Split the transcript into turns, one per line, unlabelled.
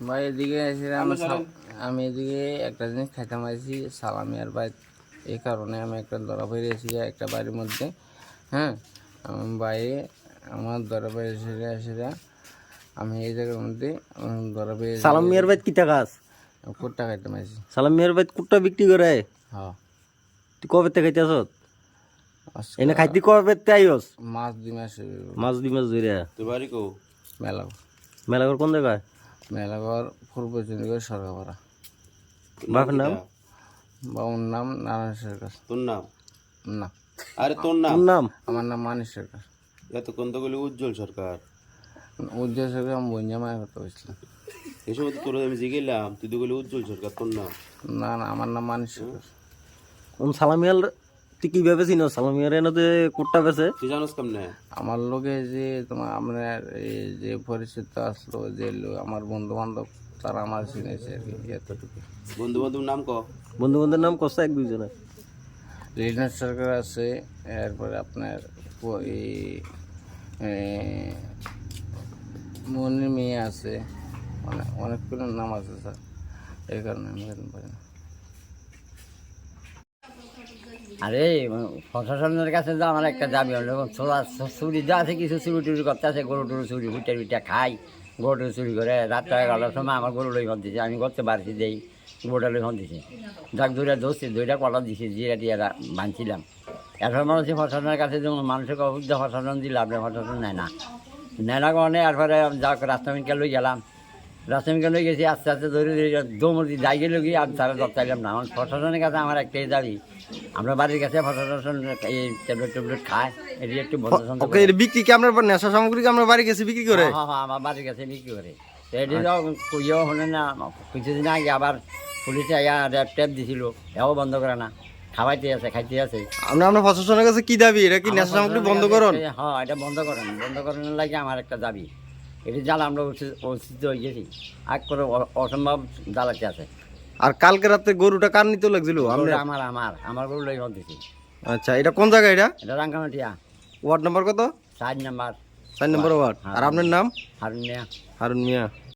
ভাই এদিকে এসেছিলাম আমি এদিকে একটা জিনিস খাইতাম আইছি সালামি আর ভাই, এই কারণে আমি একটা ধরা পেয়েছি একটা বাড়ির মধ্যে। হ্যাঁ, বাইরে আমার ধরা পেয়েছি এসে আমি এই জায়গার মধ্যে ধরা পেয়েছি।
সালাম মিয়ার বাইত কিতা কাজ?
কুট্টা খাইতাম আইছি।
সালাম মিয়ার বাইত কুট্টা বিক্রি করে?
হ্যাঁ।
তুই কবে থেকে খাইতেছ? এনে খাইতে কবে থেকে আইস?
মাছ 2 মাস।
মাছ 2 মাস ধরে।
তোর বাড়ি কো?
মেলাঘর।
মেলাঘর কোন জায়গায়?
মেলাঘর পূর্ব চন্দ্রগড় সরকারপাড়া।
বাপের নাম?
বাবুর নাম নারায়ণ সরকার।
তোর নাম?
না,
আরে তোর নাম?
তোর নাম?
আমার নাম মানিক সরকার।
এতক্ষণ তো বলি উজ্জ্বল সরকার।
উজ্জ্বল সরকার আমি বঞ্জামায় কথা বলছিলাম।
এই সময় তো তোর আমি জিগেলাম, তুই তো বলি উজ্জ্বল সরকার, তোর নাম?
না না, আমার নাম মানিক সরকার।
কোন সালাম মিয়ার তুই কিভাবে চিনো? সালাম মিয়ার এনে কুট্টা বেছে?
তুই জানোস কেমনে?
আমার লোকে যে তোমার আপনার এই যে পরিচিত আসলো, যে আমার বন্ধু বান্ধব তারা আমার চিনেছে আর কি, এতটুকু।
বন্ধু বান্ধব নাম ক?
বন্ধু বান্ধবের নাম কষ্ট এক দুইজনে?
রিজনাল সরকার আছে, এরপরে আপনার এই মনির মেয়ে আছে, অনেকগুলো নাম আছে স্যার, এই কারণে আমি বলতে পারি না।
আরে প্রশাসনের কাছে তো আমার একটা দাবি হলো, চুরি যা আছে কিছু চুরি টুরি করতে আছে, গরু টরু চুরি ফুটা খাই, গরু টরু চুরি করে। রাত্রে 11টার সময় আমার গরু লই ফোন দিছে, আমি করতে পারছি দেই, গরুটা লই ফোন দিছে, যাক দূরে ধরছি, 2টা কলা দিছি, জিরা টিয়ারা বাঁধছিলাম। এরপর মনে হচ্ছে প্রশাসনের কাছে যেমন মানুষকে অবুদ্ধ প্রশাসন দিলে আপনার প্রশাসন নেয় না, নেয় না কারণে এরপরে যাক রাস্তামিনকে লই গেলাম, রাস্তামিনকে লই গেছি, আস্তে আস্তে ধরে ধরে দৌড়ি যাই গেল গিয়ে আমি তারা দর চাইলাম না। আমার প্রশাসনের কাছে আমার একটাই দাবি, আমরা বাড়ির কাছে প্রশাসন এই ট্যাবলেট খায়, এটি একটু বন্ধ
ওকে, এর বিক্রি কি আমরা নেশা সামগ্রী কি আমরা বাড়ি গেছি বিক্রি করে?
হ্যাঁ হ্যাঁ, আমার বাড়ির কাছে বিক্রি করে। এটি তো কইও হলে না, কিছুদিন আগে আবার পুলিশে র্যাব ট্যাপ দিছিল, এও বন্ধ করে না, খাওয়াইতে আছে, খাইতে আছে।
আমরা প্রশাসনের কাছে কি দাবি? এটা কি নেশা সামগ্রী বন্ধ করুন?
হ্যাঁ, এটা বন্ধ করেন, বন্ধ করানোর লাগে আমার একটা দাবি। এটি জ্বালা আমরা অস্তিত্ব হয়ে গেছি, আগ করে অসম্ভব জ্বালাতে আছে।
আর কালকে রাতে গরুটা কার নিতে লাগছিল? আমরা?
আমার গরু লই ফোন দিছি।
আচ্ছা, এটা কোন জায়গা?
এটা রাঙ্গামাটিয়া,
ওয়ার্ড নাম্বার কত?
4 নাম্বার।
4 নম্বর ওয়ার্ড। আর আপনার নাম?
হারুন মিয়া।
হারুন মিয়া।